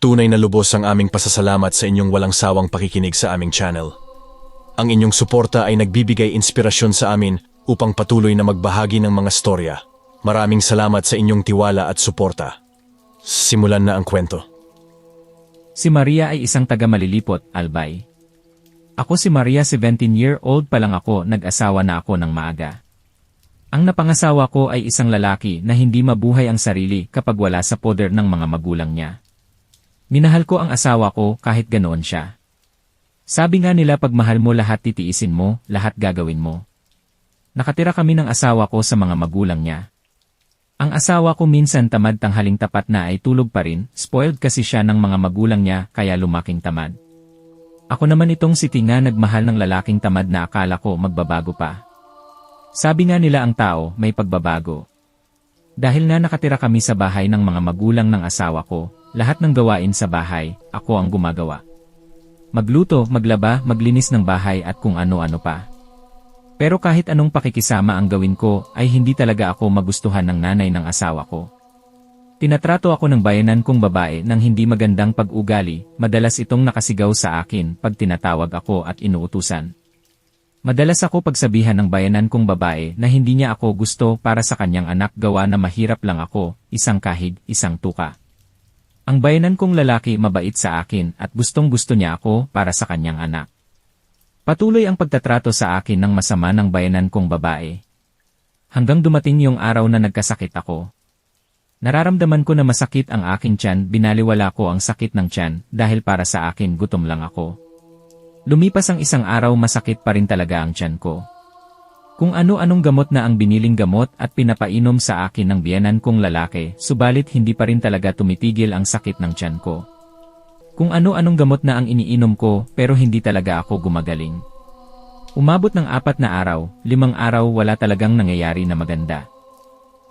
Tunay na lubos ang aming pasasalamat sa inyong walang sawang pakikinig sa aming channel. Ang inyong suporta ay nagbibigay inspirasyon sa amin upang patuloy na magbahagi ng mga storya. Maraming salamat sa inyong tiwala at suporta. Simulan na ang kwento. Si Maria ay isang taga-Malilipot, Albay. Ako si Maria, 17-year-old pa lang ako, nag-asawa na ako ng maaga. Ang napangasawa ko ay isang lalaki na hindi mabuhay ang sarili kapag wala sa poder ng mga magulang niya. Minahal ko ang asawa ko kahit ganoon siya. Sabi nga nila, pag mahal mo lahat titiisin mo, lahat gagawin mo. Nakatira kami ng asawa ko sa mga magulang niya. Ang asawa ko minsan tamad, tanghaling tapat na ay tulog pa rin, spoiled kasi siya ng mga magulang niya kaya lumaking tamad. Ako naman itong si Tinga, nagmahal ng lalaking tamad na akala ko magbabago pa. Sabi nga nila ang tao may pagbabago. Dahil nga nakatira kami sa bahay ng mga magulang ng asawa ko, lahat ng gawain sa bahay, ako ang gumagawa. Magluto, maglaba, maglinis ng bahay at kung ano-ano pa. Pero kahit anong pakikisama ang gawin ko, ay hindi talaga ako magustuhan ng nanay ng asawa ko. Tinatrato ako ng bayanan kong babae ng hindi magandang pag-ugali, madalas itong nakasigaw sa akin pag tinatawag ako at inuutusan. Madalas ako pagsabihan ng bayanan kong babae na hindi niya ako gusto para sa kanyang anak, gawa na mahirap lang ako, isang kahig, isang tuka. Ang bayanan kong lalaki mabait sa akin at gustong-gusto niya ako para sa kanyang anak. Patuloy ang pagtatrato sa akin ng masama ng bayanan kong babae. Hanggang dumating yung araw na nagkasakit ako. Nararamdaman ko na masakit ang aking tiyan, binaliwala ko ang sakit ng tiyan dahil para sa akin gutom lang ako. Lumipas ang isang araw, masakit pa rin talaga ang tiyan ko. Kung ano-anong gamot na ang biniling gamot at pinapainom sa akin ng biyanan kong lalaki, subalit hindi pa rin talaga tumitigil ang sakit ng tiyan ko. Kung ano-anong gamot na ang iniinom ko pero hindi talaga ako gumagaling. Umabot ng 4 na araw, 5 araw wala talagang nangyayari na maganda.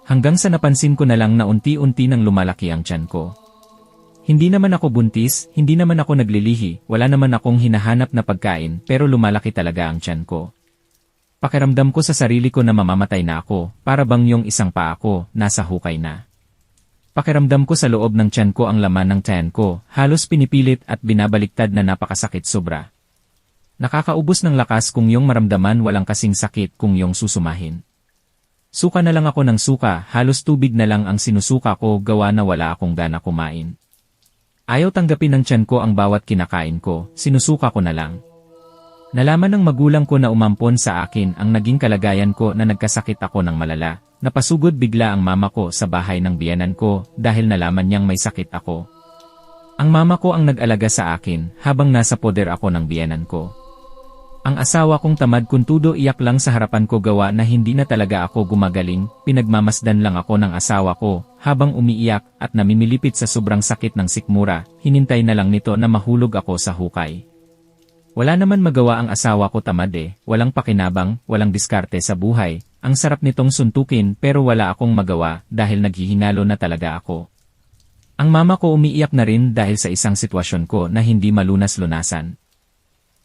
Hanggang sa napansin ko na lang na unti-unti nang lumalaki ang tiyan ko. Hindi naman ako buntis, hindi naman ako naglilihi, wala naman akong hinahanap na pagkain pero lumalaki talaga ang tiyan ko. Pakiramdam ko sa sarili ko na mamamatay na ako, para bang yung isang paa ko, nasa hukay na. Pakiramdam ko sa loob ng tiyan ko ang laman ng tiyan ko, halos pinipilit at binabaliktad na napakasakit sobra. Nakakaubos ng lakas kung yung maramdaman, walang kasing sakit kung yung susumahin. Suka na lang ako ng suka, halos tubig na lang ang sinusuka ko, gawa na wala akong gana kumain. Ayaw tanggapin ng tiyan ko ang bawat kinakain ko, sinusuka ko na lang. Nalaman ng magulang ko na umampon sa akin ang naging kalagayan ko na nagkasakit ako ng malala. Napasugod bigla ang mama ko sa bahay ng biyanan ko dahil nalaman niyang may sakit ako. Ang mama ko ang nag-alaga sa akin habang nasa poder ako ng biyanan ko. Ang asawa kong tamad, kuntudo, iyak lang sa harapan ko, gawa na hindi na talaga ako gumagaling. Pinagmamasdan lang ako ng asawa ko habang umiiyak at namimilipit sa sobrang sakit ng sikmura. Hinintay na lang nito na mahulog ako sa hukay. Wala naman magawa ang asawa ko, tamad walang pakinabang, walang diskarte sa buhay. Ang sarap nitong suntukin pero wala akong magawa dahil naghihinalo na talaga ako. Ang mama ko umiiyak na rin dahil sa isang sitwasyon ko na hindi malunas-lunasan.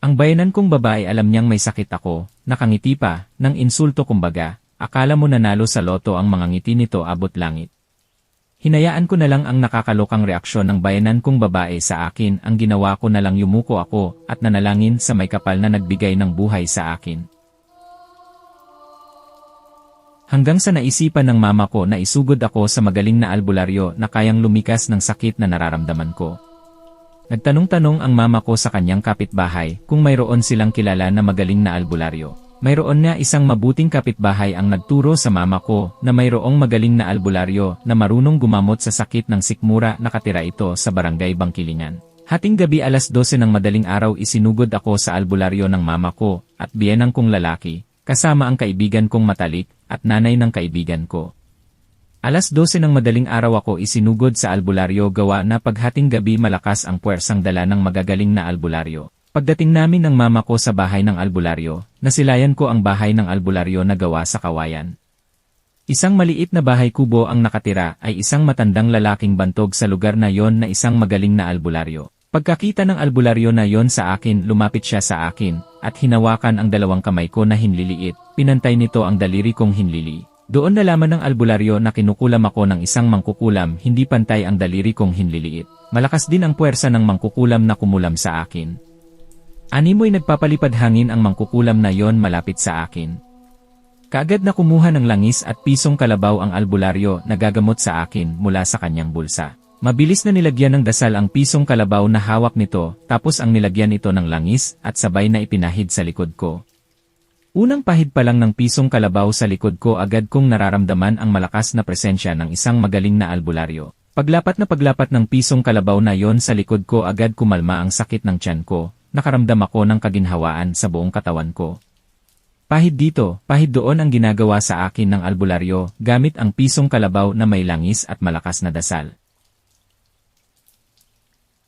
Ang bayanan kong babae alam niyang may sakit ako, nakangiti pa, ng insulto kumbaga, akala mo nanalo sa loto ang mga ngiti nito, abot langit. Hinayaan ko na lang ang nakakalokang reaksyon ng bayanan kong babae sa akin, ang ginawa ko na lang yumuko ako at nanalangin sa may kapal na nagbigay ng buhay sa akin. Hanggang sa naisipan ng mama ko na isugod ako sa magaling na albularyo na kayang lumikas ng sakit na nararamdaman ko. Nagtanong-tanong ang mama ko sa kanyang kapitbahay kung mayroon silang kilala na magaling na albularyo. Mayroon na isang mabuting kapitbahay ang nagturo sa mama ko na mayroong magaling na albularyo na marunong gumamot sa sakit ng sikmura. Nakatira ito sa barangay Bangkilingan. Hating gabi alas 12 ng madaling araw isinugod ako sa albularyo ng mama ko at biyenang kong lalaki, kasama ang kaibigan kong matalik at nanay ng kaibigan ko. Alas 12 ng madaling araw ako isinugod sa albularyo, gawa na paghating gabi malakas ang puwersang dala ng magagaling na albularyo. Pagdating namin ng mama ko sa bahay ng albularyo, nasilayan ko ang bahay ng albularyo na gawa sa kawayan. Isang maliit na bahay kubo ang nakatira, ay isang matandang lalaking bantog sa lugar na yon na isang magaling na albularyo. Pagkakita ng albularyo na yon sa akin, lumapit siya sa akin, at hinawakan ang dalawang kamay ko na hinliliit, pinantay nito ang daliri kong hinlili. Doon nalaman ng albularyo na kinukulam ako ng isang mangkukulam, hindi pantay ang daliri kong hinliliit. Malakas din ang puwersa ng mangkukulam na kumulam sa akin. Animoy nagpapalipad hangin ang mangkukulam na yon malapit sa akin. Kaagad na kumuha ng langis at pisong kalabaw ang albularyo na gagamot sa akin mula sa kanyang bulsa. Mabilis na nilagyan ng dasal ang pisong kalabaw na hawak nito, tapos ang nilagyan ito ng langis at sabay na ipinahid sa likod ko. Unang pahid pa lang ng pisong kalabaw sa likod ko, agad kong nararamdaman ang malakas na presensya ng isang magaling na albularyo. Paglapat ng pisong kalabaw na yon sa likod ko, agad kumalma ang sakit ng tiyan ko, nakaramdam ako ng kaginhawaan sa buong katawan ko. Pahid dito, pahid doon ang ginagawa sa akin ng albularyo gamit ang pisong kalabaw na may langis at malakas na dasal.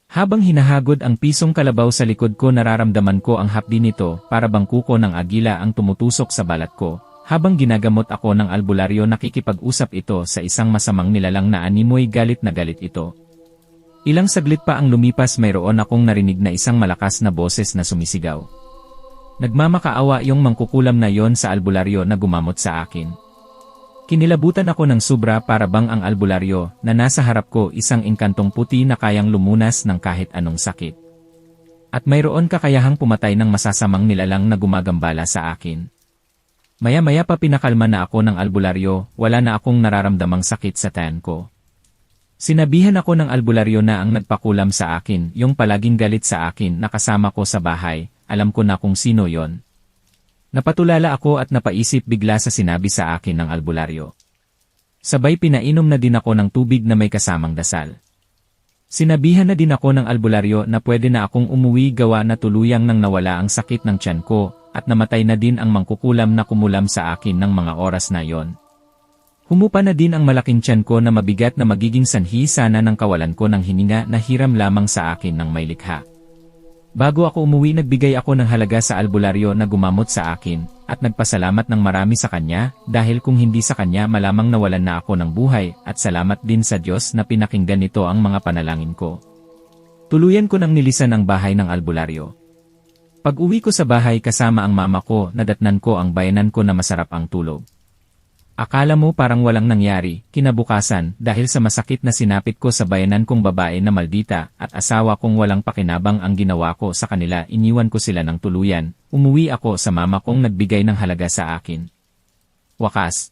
Habang hinahagod ang pisong kalabaw sa likod ko, nararamdaman ko ang hapdi nito, para bang kuko ng agila ang tumutusok sa balat ko. Habang ginagamot ako ng albularyo, nakikipag-usap ito sa isang masamang nilalang na animoy galit na galit ito. Ilang saglit pa ang lumipas, mayroon akong narinig na isang malakas na boses na sumisigaw. Nagmamakaawa yung mangkukulam na yon sa albularyo na gumamot sa akin. Kinilabutan ako ng sobra, para bang ang albularyo na nasa harap ko isang engkantong puti na kayang lumunas ng kahit anong sakit. At mayroon kakayahang pumatay ng masasamang nilalang na gumagambala sa akin. Maya-maya pa pinakalma na ako ng albularyo, wala na akong nararamdamang sakit sa tiyan ko. Sinabihan ako ng albularyo na ang nagpakulam sa akin, yung palaging galit sa akin na kasama ko sa bahay, alam ko na kung sino yon. Napatulala ako at napaisip bigla sa sinabi sa akin ng albularyo. Sabay pinainom na din ako ng tubig na may kasamang dasal. Sinabihan na din ako ng albularyo na pwede na akong umuwi, gawa na tuluyang nang nawala ang sakit ng tiyan ko at namatay na din ang mangkukulam na kumulam sa akin ng mga oras na yon. Humupa na din ang malaking tiyan ko na mabigat na magiging sanhi sana ng kawalan ko ng hininga na hiram lamang sa akin ng may likha. Bago ako umuwi, nagbigay ako ng halaga sa albularyo na gumamot sa akin, at nagpasalamat ng marami sa kanya, dahil kung hindi sa kanya malamang nawalan na ako ng buhay, at salamat din sa Diyos na pinakinggan nito ang mga panalangin ko. Tuluyan ko nang nilisan ang bahay ng albularyo. Pag-uwi ko sa bahay kasama ang mama ko, nadatnan ko ang bayanan ko na masarap ang tulog. Akala mo parang walang nangyari, kinabukasan, dahil sa masakit na sinapit ko sa bayanan kong babae na maldita at asawa kong walang pakinabang ang ginawa ko sa kanila, iniwan ko sila ng tuluyan, umuwi ako sa mama kong nagbigay ng halaga sa akin. Wakas.